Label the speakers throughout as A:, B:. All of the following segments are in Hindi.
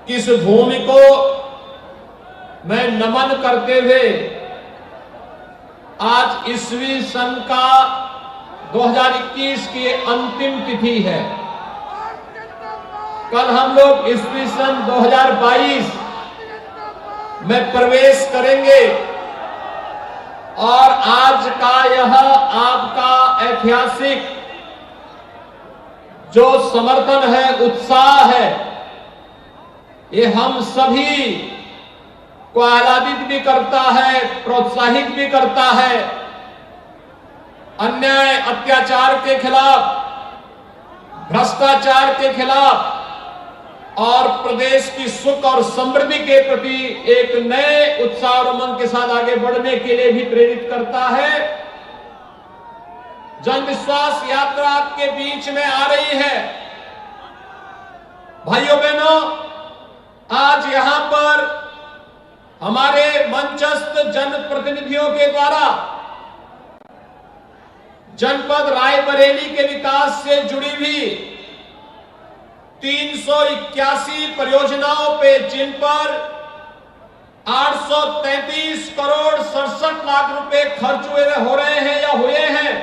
A: किस भूमि को मैं नमन करते हुए आज ईस्वी सन का 2021 की अंतिम तिथि है। कल हम लोग ईस्वी सन 2022 में प्रवेश करेंगे और आज का यह आपका ऐतिहासिक जो समर्थन है, उत्साह है, ये हम सभी को आह्लादित भी करता है, प्रोत्साहित भी करता है। अन्याय अत्याचार के खिलाफ, भ्रष्टाचार के खिलाफ और प्रदेश की सुख और समृद्धि के प्रति एक नए उत्साह और उमंग के साथ आगे बढ़ने के लिए भी प्रेरित करता है। जन विश्वास यात्रा आपके बीच में आ रही है। भाइयों बहनों, आज यहां पर हमारे मंचस्थ जनप्रतिनिधियों के द्वारा जनपद रायबरेली के विकास से जुड़ी हुई 381 परियोजनाओं पे, जिन पर 833 करोड़ 67 लाख रुपए खर्च हो रहे हैं या हुए हैं,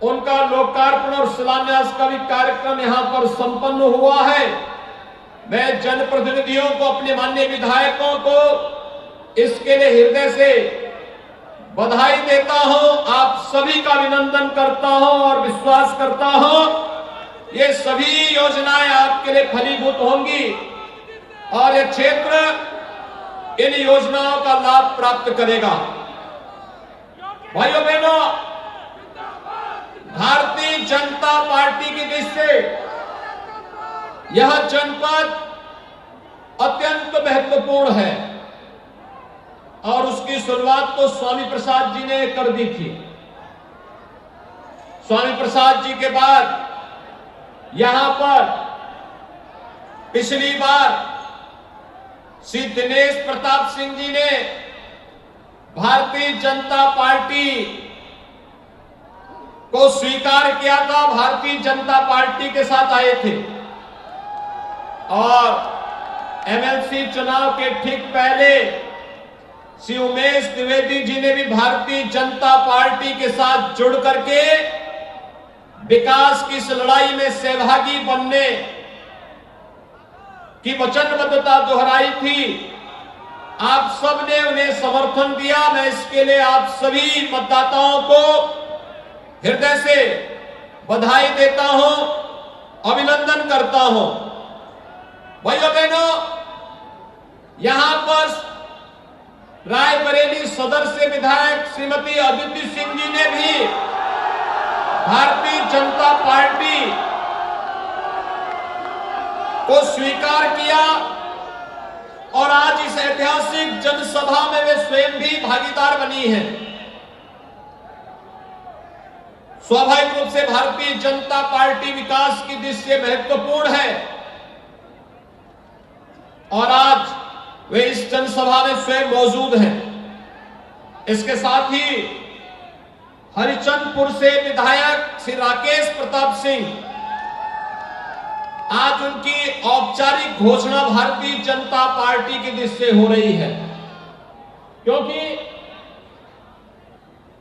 A: उनका लोकार्पण और शिलान्यास का भी कार्यक्रम यहां पर संपन्न हुआ है। मैं जनप्रतिनिधियों को, अपने माननीय विधायकों को इसके लिए हृदय से बधाई देता हूं, आप सभी का अभिनंदन करता हूं और विश्वास करता हूं ये सभी योजनाएं आपके लिए फलीभूत होंगी और यह क्षेत्र इन योजनाओं का लाभ प्राप्त करेगा। भाइयों बहनों, भारतीय जनता पार्टी की दृष्टि से यह जनपद अत्यंत महत्वपूर्ण है और उसकी शुरुआत तो स्वामी प्रसाद जी ने कर दी थी। स्वामी प्रसाद जी के बाद यहां पर पिछली बार श्री दिनेश प्रताप सिंह जी ने भारतीय जनता पार्टी को स्वीकार किया था, भारतीय जनता पार्टी के साथ आए थे और एमएलसी चुनाव के ठीक पहले श्री उमेश द्विवेदी जी ने भी भारतीय जनता पार्टी के साथ जुड़ करके विकास की इस लड़ाई में सहभागी बनने की वचनबद्धता दोहराई थी। आप सबने उन्हें समर्थन दिया। मैं इसके लिए आप सभी मतदाताओं को हृदय से बधाई देता हूं, अभिनंदन करता हूं। भाइयों बहनों, यहां पर रायबरेली सदर से विधायक श्रीमती अदिति सिंह जी ने भी भारतीय जनता पार्टी को स्वीकार किया और आज इस ऐतिहासिक जनसभा में वे स्वयं भी भागीदार बनी हैं। स्वाभाविक रूप से भारतीय जनता पार्टी विकास की दृष्टि से महत्वपूर्ण है और आज वे इस जनसभा में स्वयं मौजूद हैं। इसके साथ ही हरिचंदपुर से विधायक श्री राकेश प्रताप सिंह, आज उनकी औपचारिक घोषणा भारतीय जनता पार्टी की दृष्टि से हो रही है, क्योंकि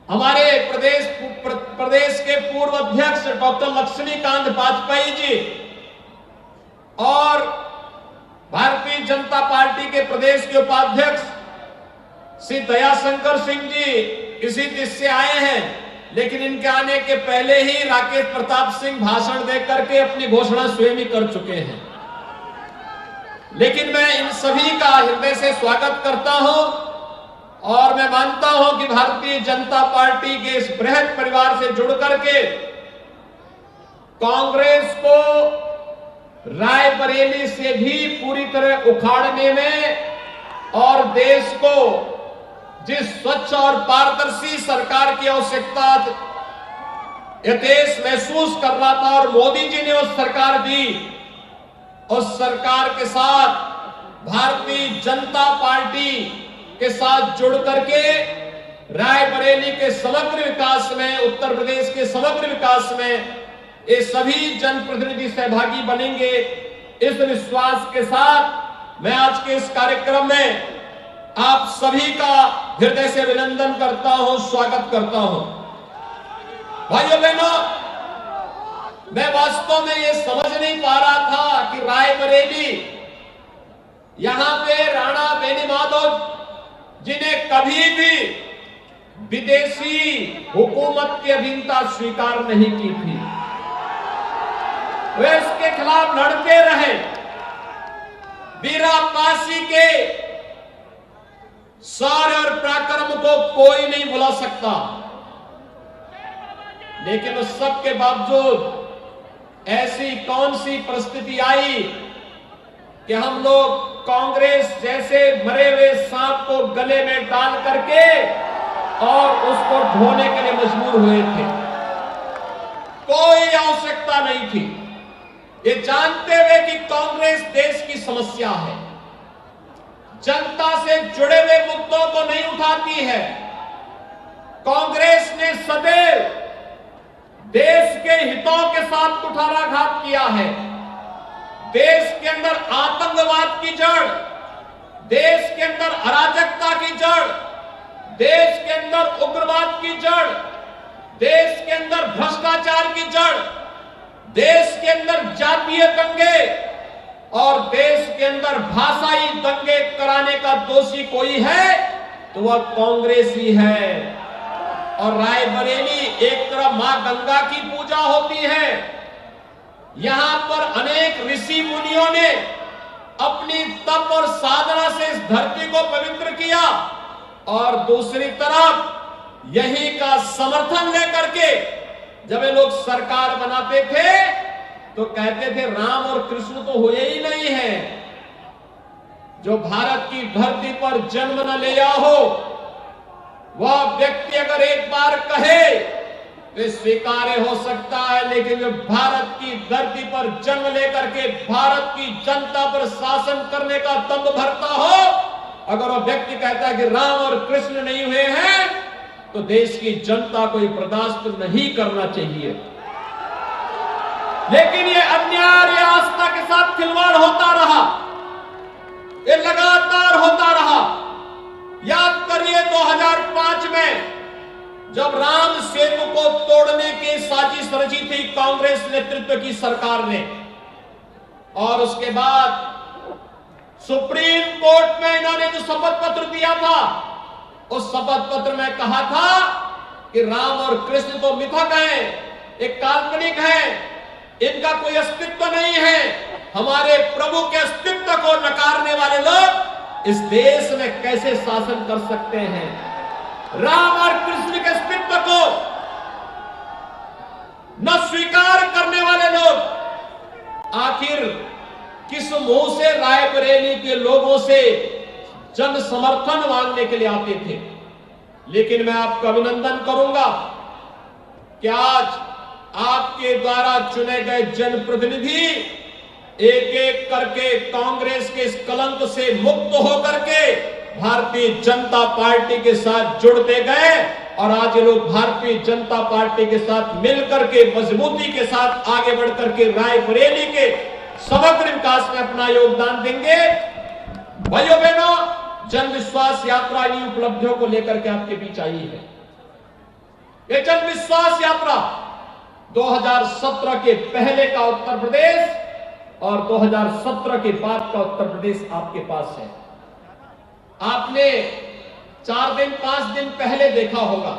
A: हमारे प्रदेश के पूर्व अध्यक्ष डॉक्टर लक्ष्मीकांत वाजपेयी जी और भारतीय जनता पार्टी के प्रदेश के उपाध्यक्ष श्री दयाशंकर सिंह जी इसी दृष्टि से आए हैं, लेकिन इनके आने के पहले ही राकेश प्रताप सिंह भाषण देकर के अपनी घोषणा स्वयं ही कर चुके हैं। लेकिन मैं इन सभी का हृदय से स्वागत करता हूं और मैं मानता हूं कि भारतीय जनता पार्टी के इस बृहद परिवार से जुड़ करके कांग्रेस को रायबरेली से भी पूरी तरह उखाड़ने में और देश को जिस स्वच्छ और पारदर्शी सरकार की आवश्यकता यह देश महसूस कर रहा था और मोदी जी ने उस सरकार दी, उस सरकार के साथ भारतीय जनता पार्टी के साथ जुड़ करके रायबरेली के समग्र विकास में, उत्तर प्रदेश के समग्र विकास में ये सभी जनप्रतिनिधि सहभागी बनेंगे। इस विश्वास के साथ मैं आज के इस कार्यक्रम में आप सभी का हृदय से अभिनंदन करता हूं, स्वागत करता हूं। भाइयों बहनों, मैं वास्तव में ये समझ नहीं पा रहा था कि रायबरेली, यहां पे राणा बेनीमाधव जिन्हें कभी भी विदेशी हुकूमत की अधीनता स्वीकार नहीं की थी, वे इसके खिलाफ लड़ते रहे। वीरापासी के शौर्य और पराक्रम को कोई नहीं भुला सकता, लेकिन उस सब के बावजूद ऐसी कौन सी परिस्थिति आई कि हम लोग कांग्रेस जैसे मरे हुए सांप को गले में डाल करके और उसको ढोने के लिए मजबूर हुए थे। कोई आवश्यकता नहीं थी, ये जानते हुए कि कांग्रेस देश की समस्या है, जनता से जुड़े हुए मुद्दों को नहीं उठाती है। कांग्रेस ने सदैव देश के हितों के साथ कुठाराघात किया है। देश के अंदर आतंकवाद की जड़, देश के अंदर अराजकता की जड़, देश के अंदर उग्रवाद की जड़, देश के अंदर भ्रष्टाचार की जड़, देश के अंदर जातीय दंगे और देश के अंदर भाषाई दंगे कराने का दोषी कोई है तो वह कांग्रेस ही है। और रायबरेली एक तरफ मां गंगा की पूजा होती है, यहां पर अनेक ऋषि मुनियों ने अपनी तप और साधना से इस धरती को पवित्र किया, और दूसरी तरफ यही का समर्थन लेकर के जब ये लोग सरकार बनाते थे तो कहते थे राम और कृष्ण तो हुए ही नहीं है। जो भारत की धरती पर जन्म न लिया हो वह व्यक्ति अगर एक बार कहे तो स्वीकार्य हो सकता है, लेकिन जो भारत की धरती पर जन्म लेकर के भारत की जनता पर शासन करने का दम भरता हो, अगर वह व्यक्ति कहता है कि राम और कृष्ण नहीं हुए हैं तो देश की जनता को बर्दाश्त नहीं करना चाहिए। लेकिन ये अन्याय, ये आस्था के साथ खिलवाड़ होता रहा, ये लगातार होता रहा। याद करिए 2005 में जब राम सेतु को तोड़ने की साजिश रची थी कांग्रेस नेतृत्व की सरकार ने, और उसके बाद सुप्रीम कोर्ट में इन्होंने जो शपथ पत्र दिया था, उस शपथ पत्र में कहा था कि राम और कृष्ण तो मिथक हैं, एक काल्पनिक है, इनका कोई अस्तित्व नहीं है। हमारे प्रभु के अस्तित्व को नकारने वाले लोग इस देश में कैसे शासन कर सकते हैं? राम और कृष्ण के अस्तित्व को न स्वीकार करने वाले लोग आखिर किस मुंह से रायबरेली के लोगों से जन समर्थन मांगने के लिए आते थे? लेकिन मैं आपका अभिनंदन करूंगा कि आज आपके द्वारा चुने गए जनप्रतिनिधि एक एक करके कांग्रेस के इस कलंक से मुक्त होकर के भारतीय जनता पार्टी के साथ जुड़ते गए, और आज ये लोग भारतीय जनता पार्टी के साथ मिलकर के मजबूती के साथ आगे बढ़कर के रायबरेली के समग्र विकास में अपना योगदान देंगे। भाइयों बहनों, जन विश्वास यात्रा इन उपलब्धियों को लेकर के आपके बीच आई है। ये जन विश्वास यात्रा 2017 के पहले का उत्तर प्रदेश और 2017 के बाद का उत्तर प्रदेश आपके पास है। आपने 4 दिन 5 दिन पहले देखा होगा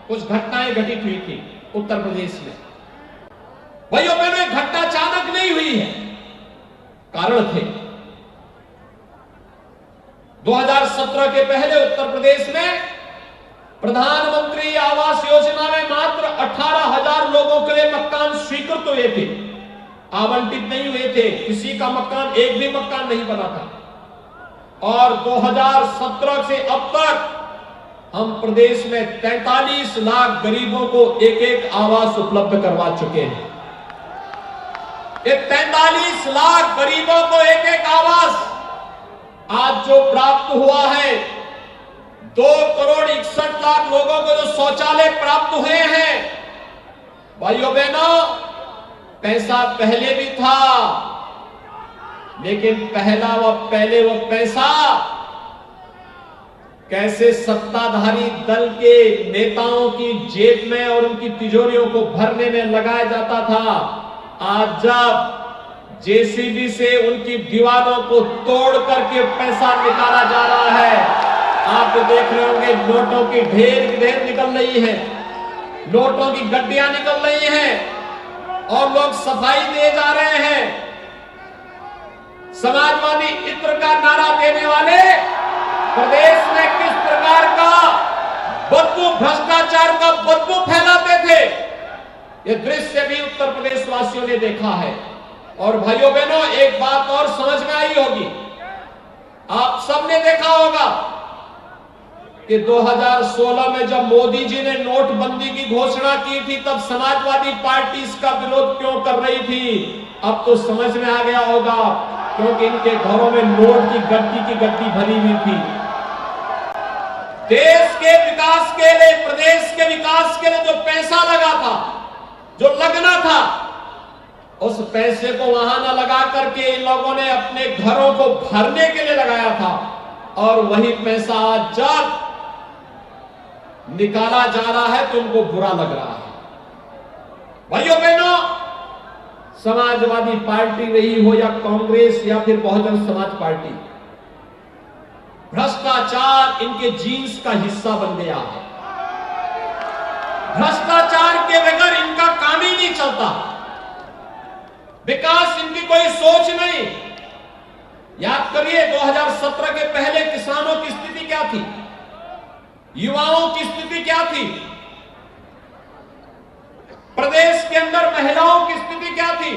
A: कुछ घटनाएं घटित हुई थी उत्तर प्रदेश में। भाइयों बहनों, एक घटना अचानक नहीं हुई है, कारण थे। 2017 के पहले उत्तर प्रदेश में प्रधानमंत्री आवास योजना में मात्र 18,000 लोगों के लिए मकान स्वीकृत हुए थे, आवंटित नहीं हुए थे। किसी का मकान, एक भी मकान नहीं बना था। और 2017 से अब तक हम प्रदेश में 43 लाख गरीबों को एक एक आवास उपलब्ध करवा चुके हैं। ये 43 लाख गरीबों को एक एक आवास आज जो प्राप्त हुआ है, 2,61,00,000 लोगों को जो शौचालय प्राप्त हुए हैं, भाइयों बहनों, पैसा पहले भी था, लेकिन पहले वो पैसा कैसे सत्ताधारी दल के नेताओं की जेब में और उनकी तिजोरियों को भरने में लगाया जाता था, आज जब जेसीबी से उनकी दीवारों को तोड़ करके पैसा निकाला जा रहा है, आप देख रहे होंगे नोटों की ढेर निकल रही है, नोटों की गड्डियां निकल रही हैं और लोग सफाई दे जा रहे हैं। समाजवादी इत्र का नारा देने वाले प्रदेश में किस प्रकार का बदबू, भ्रष्टाचार का बदबू फैलाते थे, ये दृश्य भी उत्तर प्रदेश वासियों ने देखा है। और भाइयों बहनों, एक बात और समझ में आई होगी, आप सबने देखा होगा कि 2016 में जब मोदी जी ने नोटबंदी की घोषणा की थी, तब समाजवादी पार्टी इसका विरोध क्यों कर रही थी। अब तो समझ में आ गया होगा, क्योंकि इनके घरों में नोट की गड्डी भरी हुई थी। देश के विकास के लिए, प्रदेश के विकास के लिए जो पैसा लगा था, जो लगना था, उस पैसे को वहां न लगा करके इन लोगों ने अपने घरों को भरने के लिए लगाया था। और वही पैसा आज जब निकाला जा रहा है तो उनको बुरा लग रहा है। भाइयों बहनों, समाजवादी पार्टी रही हो या कांग्रेस या फिर बहुजन समाज पार्टी, भ्रष्टाचार इनके जीन्स का हिस्सा बन गया है। भ्रष्टाचार के बगैर इनका काम ही नहीं चलता, विकास इनकी कोई सोच नहीं। याद करिए 2017 के पहले किसानों की स्थिति क्या थी, युवाओं की स्थिति क्या थी, प्रदेश के अंदर महिलाओं की स्थिति क्या थी,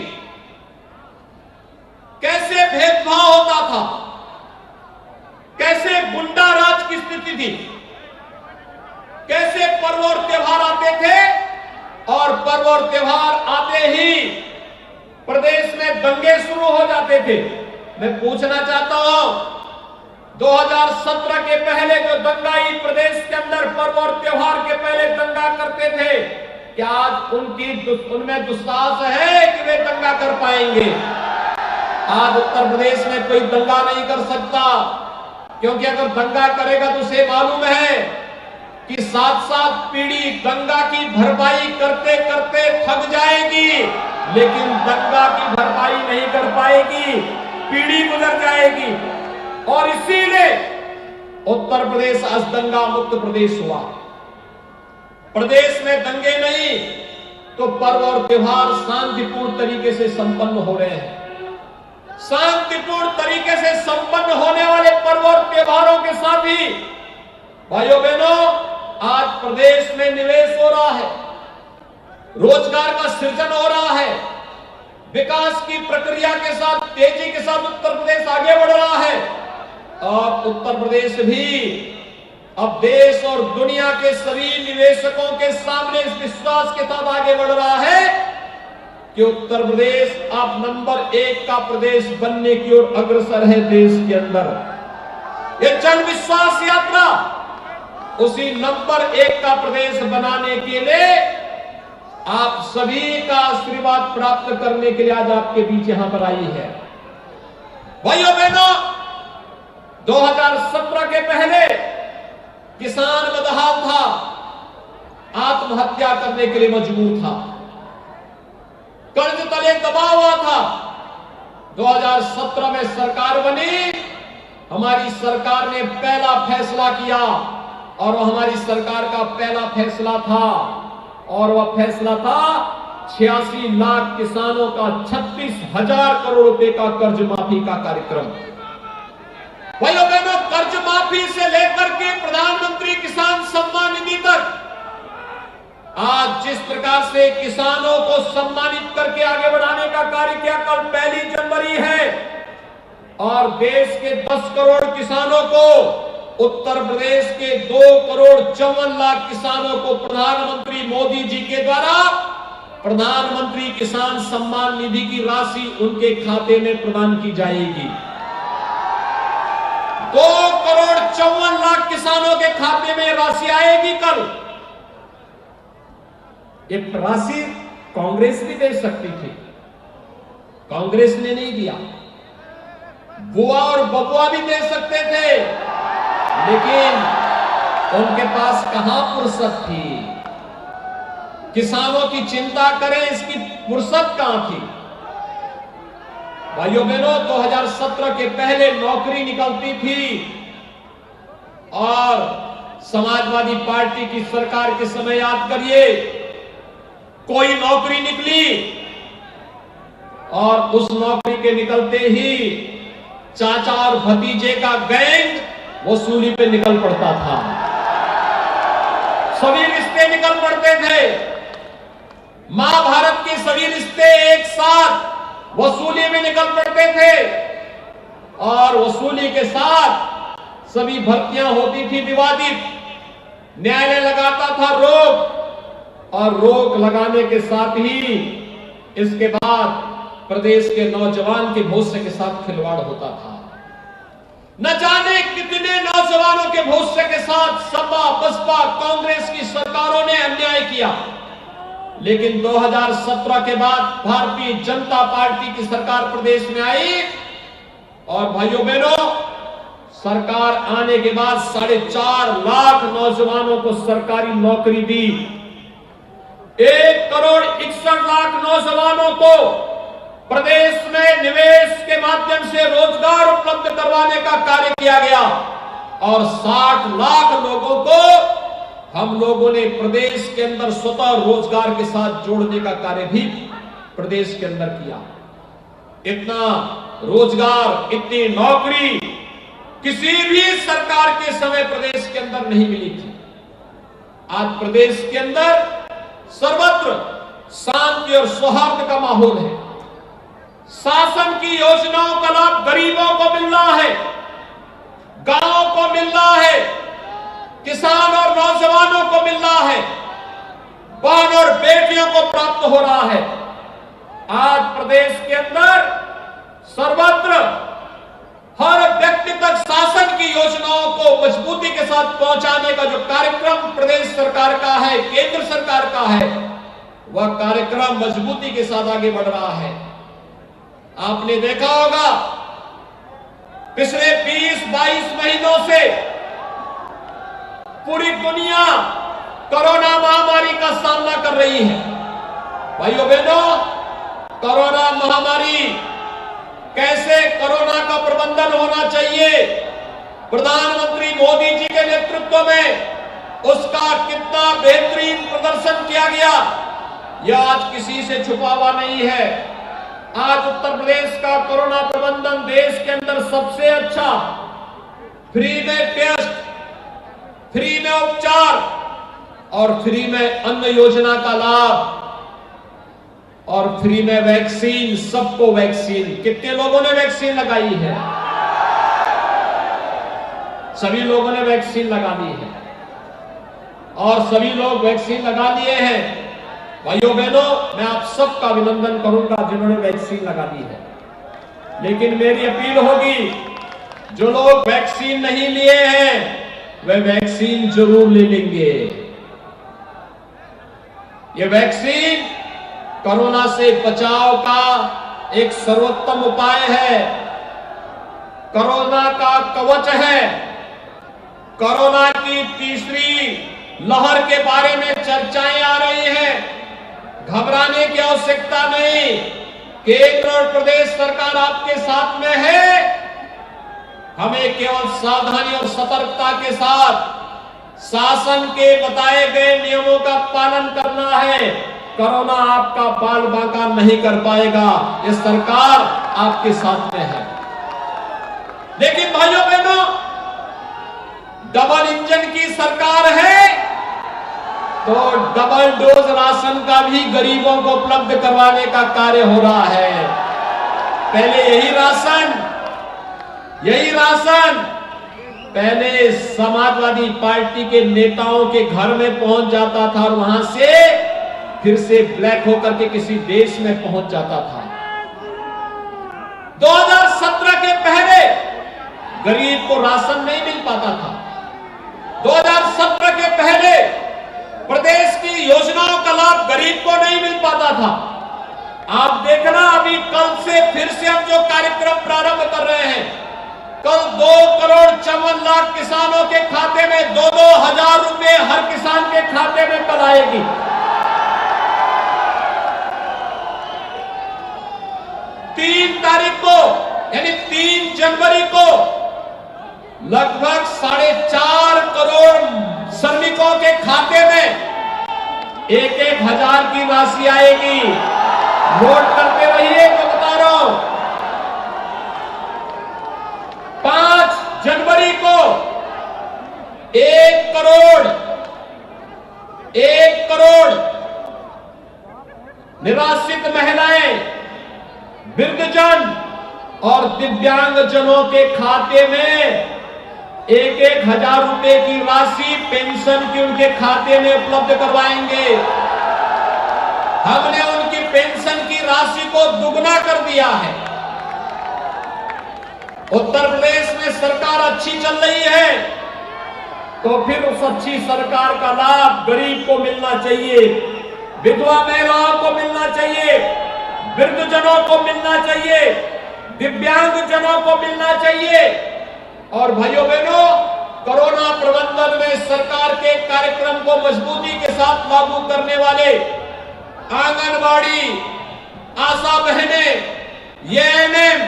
A: कैसे भेदभाव होता था, कैसे गुंडा राज की स्थिति थी, कैसे पर्व और त्योहार आते थे और पर्व और त्योहार आते ही प्रदेश में दंगे शुरू हो जाते थे। मैं पूछना चाहता हूं, 2017 के पहले जो दंगाई प्रदेश के अंदर पर्व और त्योहार के पहले दंगा करते थे, क्या आज उनमें दुस्साहस है कि वे दंगा कर पाएंगे? आज उत्तर प्रदेश में कोई दंगा नहीं कर सकता, क्योंकि अगर दंगा करेगा तो उसे मालूम है कि 7-7 पीढ़ी दंगा की भरपाई करते करते थक जाएगी, लेकिन दंगा की भरपाई नहीं कर पाएगी, पीढ़ी गुजर जाएगी। और इसीलिए उत्तर प्रदेश आज दंगा मुक्त प्रदेश हुआ। प्रदेश में दंगे नहीं तो पर्व और त्योहार शांतिपूर्ण तरीके से संपन्न हो रहे हैं। शांतिपूर्ण तरीके से संपन्न होने वाले पर्व और त्योहारों के साथ ही भाइयों बहनों, आज प्रदेश में निवेश हो रहा है, रोजगार का सृजन हो रहा है, विकास की प्रक्रिया के साथ तेजी के साथ उत्तर प्रदेश आगे बढ़ रहा है। और उत्तर प्रदेश भी अब देश और दुनिया के सभी निवेशकों के सामने इस विश्वास के साथ आगे बढ़ रहा है कि उत्तर प्रदेश अब नंबर 1 का प्रदेश बनने की ओर अग्रसर है देश के अंदर। ये जन विश्वास यात्रा उसी नंबर 1 का प्रदेश बनाने के लिए आप सभी का आशीर्वाद प्राप्त करने के लिए आज आपके बीच यहां पर आई है। भाइयों बहनों, 2017 के पहले किसान बदहाल था, आत्महत्या करने के लिए मजबूर था, कर्ज तले दबा हुआ था। 2017 में सरकार बनी, हमारी सरकार ने पहला फैसला किया और वो हमारी सरकार का पहला फैसला था, और वह फैसला था 86 लाख किसानों का 36,000 करोड़ रुपए का कर्ज माफी का कार्यक्रम। भाइयों बहनों, कर्ज माफी से लेकर के प्रधानमंत्री किसान सम्मान निधि तक आज जिस प्रकार से किसानों को सम्मानित करके आगे बढ़ाने का कार्य किया, कल 1 जनवरी है और देश के 10 करोड़ किसानों को, उत्तर प्रदेश के 2,54,00,000 किसानों को प्रधानमंत्री मोदी जी के द्वारा प्रधानमंत्री किसान सम्मान निधि की राशि उनके खाते में प्रदान की जाएगी। 2,54,00,000 किसानों के खाते में राशि आएगी कल। ये राशि कांग्रेस भी दे सकती थी, कांग्रेस ने नहीं दिया। बुआ और बबुआ भी दे सकते थे, लेकिन उनके पास कहां फुर्सत थी। किसानों की चिंता करें, इसकी फुर्सत कहां थी। भाइयों बहनों, 2017 के पहले नौकरी निकलती थी और समाजवादी पार्टी की सरकार के समय याद करिए, कोई नौकरी निकली और उस नौकरी के निकलते ही चाचा और भतीजे का गैंग वसूली पे निकल पड़ता था। सभी रिश्ते निकल पड़ते थे। महाभारत के सभी रिश्ते एक साथ वसूली में निकल पड़ते थे और वसूली के साथ सभी भर्तियां होती थी विवादित। न्यायालय लगाता था रोक और रोक लगाने के साथ ही इसके बाद प्रदेश के नौजवान के भविष्य के साथ खिलवाड़ होता था। न जाने कितने नौजवानों के भविष्य के साथ सपा, बसपा, कांग्रेस की सरकारों ने अन्याय किया, लेकिन 2017 के बाद भारतीय जनता पार्टी की सरकार प्रदेश में आई और भाइयों बहनों, सरकार आने के बाद 4.5 लाख नौजवानों को सरकारी नौकरी दी। 1,61,00,000 नौजवानों को प्रदेश में निवेश के माध्यम से रोजगार उपलब्ध करवाने का कार्य किया गया और 60 लाख लोगों को हम लोगों ने प्रदेश के अंदर स्वतः रोजगार के साथ जोड़ने का कार्य भी प्रदेश के अंदर किया। इतना रोजगार, इतनी नौकरी किसी भी सरकार के समय प्रदेश के अंदर नहीं मिली थी। आज प्रदेश के अंदर सर्वत्र शांति और सौहार्द का माहौल है। शासन की योजनाओं का लाभ गरीबों को मिल रहा है, गांवों को मिल रहा है, किसान और नौजवानों को मिल रहा है, बहन और बेटियों को प्राप्त हो रहा है। आज प्रदेश के अंदर सर्वत्र हर व्यक्ति तक शासन की योजनाओं को मजबूती के साथ पहुंचाने का जो कार्यक्रम प्रदेश सरकार का है, केंद्र सरकार का है, वह कार्यक्रम मजबूती के साथ आगे बढ़ रहा है। आपने देखा होगा पिछले 20-22 महीनों से पूरी दुनिया कोरोना महामारी का सामना कर रही है। भाइयों बहनों, कोरोना महामारी, कैसे कोरोना का प्रबंधन होना चाहिए, प्रधानमंत्री मोदी जी के नेतृत्व में उसका कितना बेहतरीन प्रदर्शन किया गया, यह आज किसी से छुपा हुआ नहीं है। आज उत्तर प्रदेश का कोरोना प्रबंधन देश के अंदर सबसे अच्छा, फ्री में टेस्ट, फ्री में उपचार और फ्री में अन्न योजना का लाभ और फ्री में वैक्सीन, सबको वैक्सीन। कितने लोगों ने वैक्सीन लगाई है? सभी लोगों ने वैक्सीन लगा ली है और सभी लोग वैक्सीन लगा लिए हैं। भाइयों बहनों, मैं आप सबका अभिनंदन करूंगा जिन्होंने वैक्सीन लगा दी है, लेकिन मेरी अपील होगी जो लोग वैक्सीन नहीं लिए हैं वे वैक्सीन जरूर ले लेंगे। ये वैक्सीन कोरोना से बचाव का एक सर्वोत्तम उपाय है, कोरोना का कवच है। कोरोना की तीसरी लहर के बारे में चर्चाएं आ रही हैं, घबराने की आवश्यकता नहीं। केंद्र और प्रदेश सरकार आपके साथ में है। हमें केवल सावधानी और सतर्कता के साथ शासन के बताए गए नियमों का पालन करना है। कोरोना आपका बाल बांका नहीं कर पाएगा, ये सरकार आपके साथ में है। लेकिन भाइयों बहनों, डबल इंजन की सरकार है तो डबल डोज राशन का भी गरीबों को उपलब्ध करवाने का कार्य हो रहा है। पहले यही राशन पहले समाजवादी पार्टी के नेताओं के घर में पहुंच जाता था और वहां से फिर से ब्लैक होकर के किसी देश में पहुंच जाता था। 2017 के पहले गरीब को राशन नहीं मिल पाता था। 2017 के पहले प्रदेश की योजनाओं का लाभ गरीब को नहीं मिल पाता था। आप देखना, अभी कल से फिर से हम जो कार्यक्रम प्रारंभ कर रहे हैं, कल 2,54,00,000 किसानों के खाते में 2-2 हजार रुपए हर किसान के खाते में कल आएगी। तीन तारीख को यानी 3 जनवरी को लगभग 4.5 करोड़ श्रमिकों के खाते में 1-1 हजार की राशि आएगी। नोट करते रहिए, मैं बता रहा हूं। 5 जनवरी को 1 करोड़ निराश्रित महिलाएं, वृद्धजन और दिव्यांगजनों के खाते में 1-1 हजार रुपए की राशि पेंशन की उनके खाते में उपलब्ध करवाएंगे। हमने उनकी पेंशन की राशि को दुगना कर दिया है। उत्तर प्रदेश में सरकार अच्छी चल रही है, तो फिर उस अच्छी सरकार का लाभ गरीब को मिलना चाहिए, विधवा महिलाओं को मिलना चाहिए, वृद्धजनों को मिलना चाहिए, दिव्यांगजनों को मिलना चाहिए। और भाइयों बहनों, कोरोना प्रबंधन में सरकार के कार्यक्रम को मजबूती के साथ लागू करने वाले आंगनबाड़ी, आशा बहनें, एएनएम,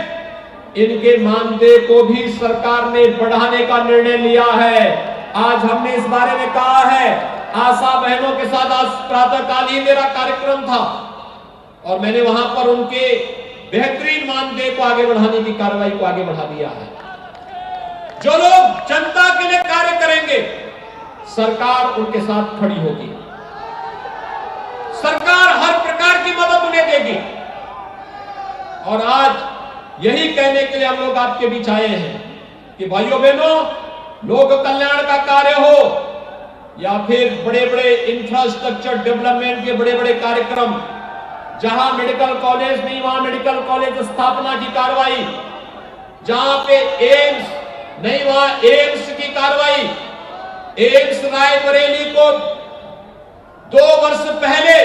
A: इनके मानदेय को भी सरकार ने बढ़ाने का निर्णय लिया है। आज हमने इस बारे में कहा है। आशा बहनों के साथ आज प्रातःकाल ही मेरा कार्यक्रम था और मैंने वहां पर उनके बेहतरीन मानदेय को आगे बढ़ाने की कार्रवाई को आगे बढ़ा दिया है। जो लोग जनता के लिए कार्य करेंगे, सरकार उनके साथ खड़ी होगी। सरकार हर प्रकार की मदद उन्हें देगी। और आज यही कहने के लिए हम लोग आपके बीच आए हैं कि भाइयों बहनों, लोक कल्याण का कार्य हो या फिर बड़े बड़े इंफ्रास्ट्रक्चर डेवलपमेंट के बड़े बड़े कार्यक्रम, जहां मेडिकल कॉलेज नहीं वहां मेडिकल कॉलेज स्थापना की कार्रवाई, जहां पे एम्स नहीं वहां एम्स की कार्रवाई। एम्स रायबरेली को 2 वर्ष पहले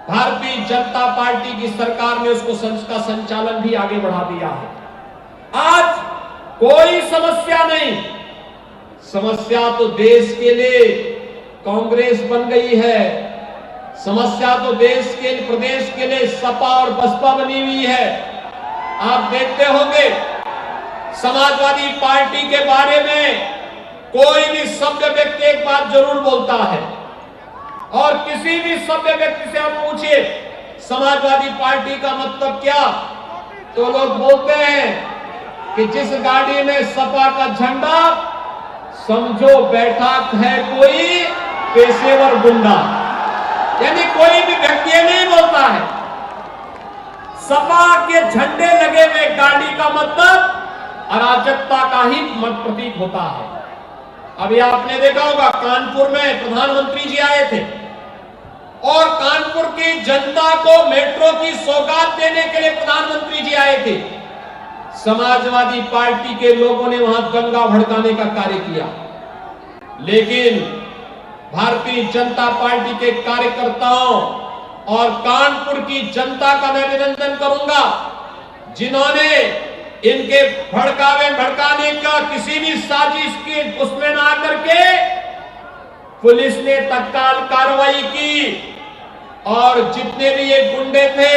A: भारतीय जनता पार्टी की सरकार ने उसका संचालन भी आगे बढ़ा दिया है। आज कोई समस्या नहीं। समस्या तो देश के लिए कांग्रेस बन गई है, समस्या तो देश के प्रदेश के लिए सपा और बसपा बनी हुई है। आप देखते होंगे समाजवादी पार्टी के बारे में कोई भी सभ्य व्यक्ति एक बात जरूर बोलता है, और किसी भी सभ्य व्यक्ति से आप पूछिए समाजवादी पार्टी का मतलब क्या, तो लोग बोलते हैं कि जिस गाड़ी में सपा का झंडा, समझो बैठा है कोई पेशेवर गुंडा। यानी कोई भी व्यक्ति ये नहीं बोलता है। सपा के झंडे लगे हुए गाड़ी का मतलब अराजकता का ही मत प्रतीक होता है। अभी आपने देखा होगा कानपुर में प्रधानमंत्री जी आए थे और कानपुर की जनता को मेट्रो की सौगात देने के लिए प्रधानमंत्री जी आए थे। समाजवादी पार्टी के लोगों ने वहां दंगा भड़काने का कार्य किया, लेकिन भारतीय जनता पार्टी के कार्यकर्ताओं और कानपुर की जनता का मैं अभिनंदन करूंगा, जिन्होंने इनके भड़काने का किसी भी साजिश की उसमें ना आकर के पुलिस ने तत्काल कार्रवाई की और जितने भी ये गुंडे थे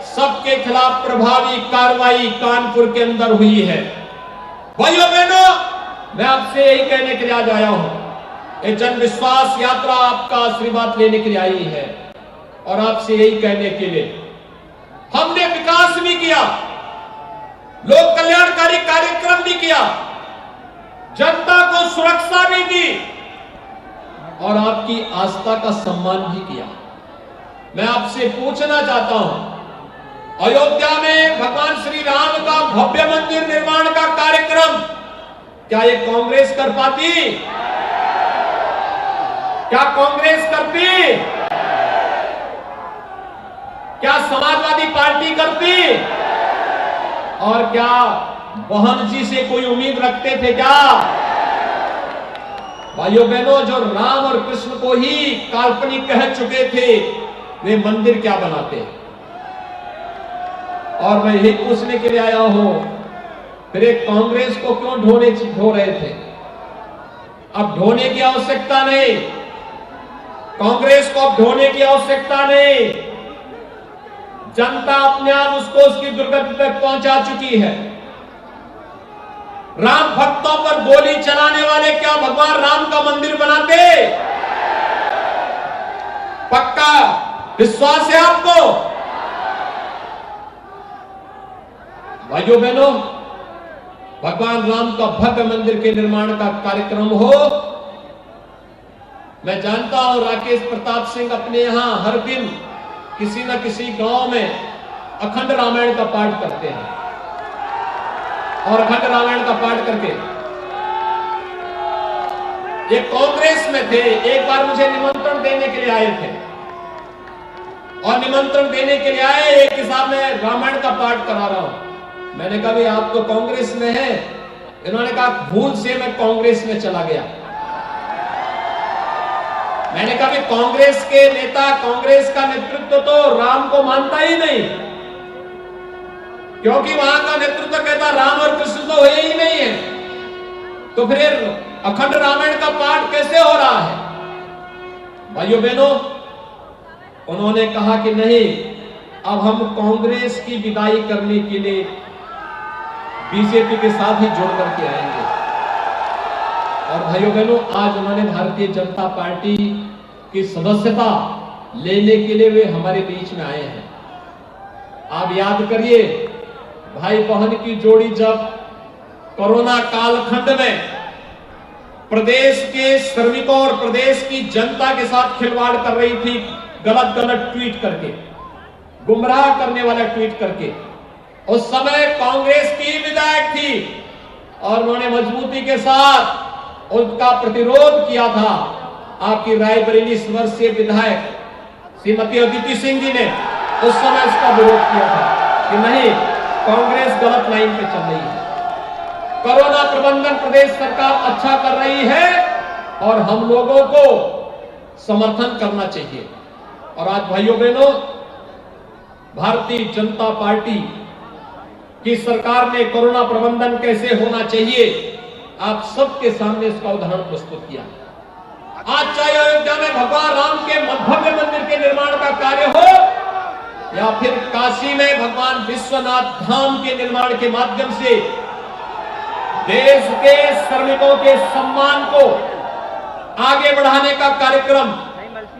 A: सबके खिलाफ प्रभावी कार्रवाई कानपुर के अंदर हुई है। भाइयों बहनों, मैं आपसे यही कहने के लिए आज आया हूं। ये जन विश्वास यात्रा आपका आशीर्वाद लेने के लिए आई है और आपसे यही कहने के लिए हमने विकास भी किया, लोक कल्याणकारी कार्यक्रम भी किया, जनता को सुरक्षा भी दी और आपकी आस्था का सम्मान भी किया। मैं आपसे पूछना चाहता हूं, अयोध्या में भगवान श्री राम का भव्य मंदिर निर्माण का कार्यक्रम क्या ये कांग्रेस कर पाती? क्या कांग्रेस करती? क्या समाजवादी पार्टी करती? और क्या बहन जी से कोई उम्मीद रखते थे क्या? भाइयों बहनों, जो राम और कृष्ण को ही काल्पनिक कह चुके थे, वे मंदिर क्या बनाते? और मैं यही पूछने के लिए आया हूं फिर एक कांग्रेस को क्यों ढो रहे थे? अब ढोने की आवश्यकता नहीं, कांग्रेस को अब ढोने की आवश्यकता नहीं। जनता अपने आप उसको उसकी दुर्गति तक पहुंचा चुकी है। राम भक्तों पर गोली चलाने वाले क्या भगवान राम का मंदिर बनाते? पक्का विश्वास है आपको? भाइयों बहनों, भगवान राम का भव्य मंदिर के निर्माण का कार्यक्रम हो। मैं जानता हूं राकेश प्रताप सिंह अपने यहां हर दिन किसी न किसी गांव में अखंड रामायण का पाठ करते हैं, और अखंड रामायण का पाठ करके ये कांग्रेस में थे। एक बार मुझे निमंत्रण देने के लिए आए थे, और निमंत्रण देने के लिए आए, एक हिसाब में रामायण का पाठ करा रहा हूं। मैंने कहा भाई आप तो कांग्रेस में हैं। इन्होंने कहा भूल से मैं कांग्रेस में चला गया। मैंने कहा कि कांग्रेस के नेता, कांग्रेस का नेतृत्व तो राम को मानता ही नहीं, क्योंकि वहां का नेतृत्व कहता राम और कृष्ण तो हुए ही नहीं है, तो फिर अखंड रामायण का पाठ कैसे हो रहा है? भाइयों बहनों, उन्होंने कहा कि नहीं, अब हम कांग्रेस की विदाई करने के लिए बीजेपी के साथ ही जोड़ करके आएंगे। और भाइयों बहनों, आज उन्होंने भारतीय जनता पार्टी की सदस्यता लेने के लिए वे हमारे बीच में आए हैं। आप याद करिए, भाई बहन की जोड़ी जब कोरोना कालखंड में प्रदेश के श्रमिकों और प्रदेश की जनता के साथ खिलवाड़ कर रही थी, गलत गलत ट्वीट करके, गुमराह करने वाला ट्वीट करके, उस समय कांग्रेस की विधायक थी और उन्होंने मजबूती के साथ उनका प्रतिरोध किया था। आपकी रायबरेली वर्षीय विधायक श्रीमती अदिति सिंह जी ने उस समय उसका विरोध किया था कि नहीं, कांग्रेस गलत लाइन पे चल रही है, कोरोना प्रबंधन प्रदेश सरकार अच्छा कर रही है और हम लोगों को समर्थन करना चाहिए। और आज भाइयों बहनों, भारतीय जनता पार्टी की सरकार ने कोरोना प्रबंधन कैसे होना चाहिए, आप सबके सामने इसका उदाहरण प्रस्तुत किया। आज चाहे अयोध्या में भगवान राम के भव्य मंदिर के निर्माण का कार्य हो, या फिर काशी में भगवान विश्वनाथ धाम के निर्माण के माध्यम से देश के श्रमिकों के सम्मान को आगे बढ़ाने का कार्यक्रम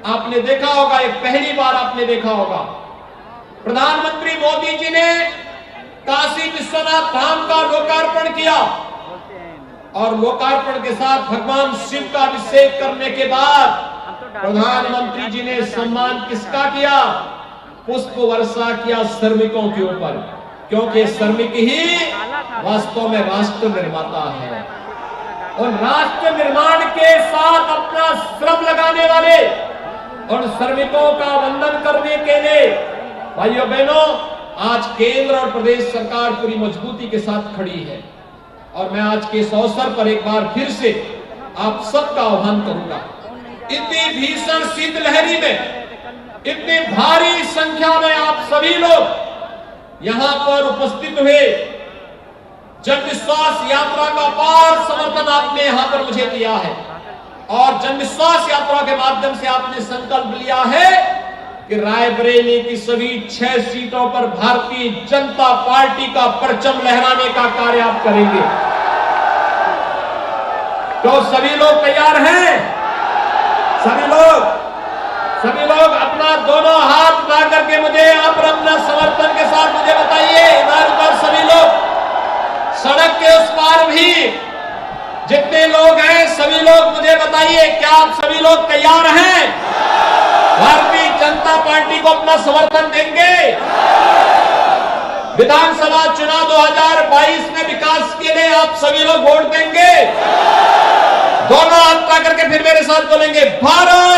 A: आपने देखा होगा। एक पहली बार आपने देखा होगा, प्रधानमंत्री मोदी जी ने काशी विश्वनाथ धाम का लोकार्पण किया, और लोकार्पण के साथ भगवान शिव का अभिषेक करने के बाद प्रधानमंत्री जी ने सम्मान किसका किया? पुष्प वर्षा किया श्रमिकों के ऊपर, क्योंकि श्रमिक ही वास्तव में राष्ट्र निर्माता है। और राष्ट्र निर्माण के साथ अपना श्रम लगाने वाले उन श्रमिकों का वंदन करने के लिए भाइयों बहनों, आज केंद्र और प्रदेश सरकार पूरी मजबूती के साथ खड़ी है। और मैं आज के इस अवसर पर एक बार फिर से आप सबका आह्वान करूंगा, इतनी भीषण शीतलहरी में इतनी भारी संख्या में आप सभी लोग यहां पर उपस्थित हुए, जन विश्वास यात्रा का अपार समर्थन आपने यहां पर मुझे दिया है, और जन विश्वास यात्रा के माध्यम से आपने संकल्प लिया है कि रायबरेली की सभी 6 सीटों पर भारतीय जनता पार्टी का परचम लहराने का कार्य आप करेंगे। तो सभी लोग तैयार हैं? सभी लोग अपना दोनों हाथ उठा करके मुझे आप अपना समर्थन के साथ मुझे बताइए। इधर उधर सभी लोग, सड़क के उस पार भी जितने लोग हैं सभी लोग मुझे बताइए, क्या आप सभी लोग तैयार हैं? भारतीय जनता पार्टी को अपना समर्थन देंगे? विधानसभा चुनाव 2022 में विकास के लिए आप सभी लोग वोट देंगे? दोनों हाथ उठा करके फिर मेरे साथ बोलेंगे, भारत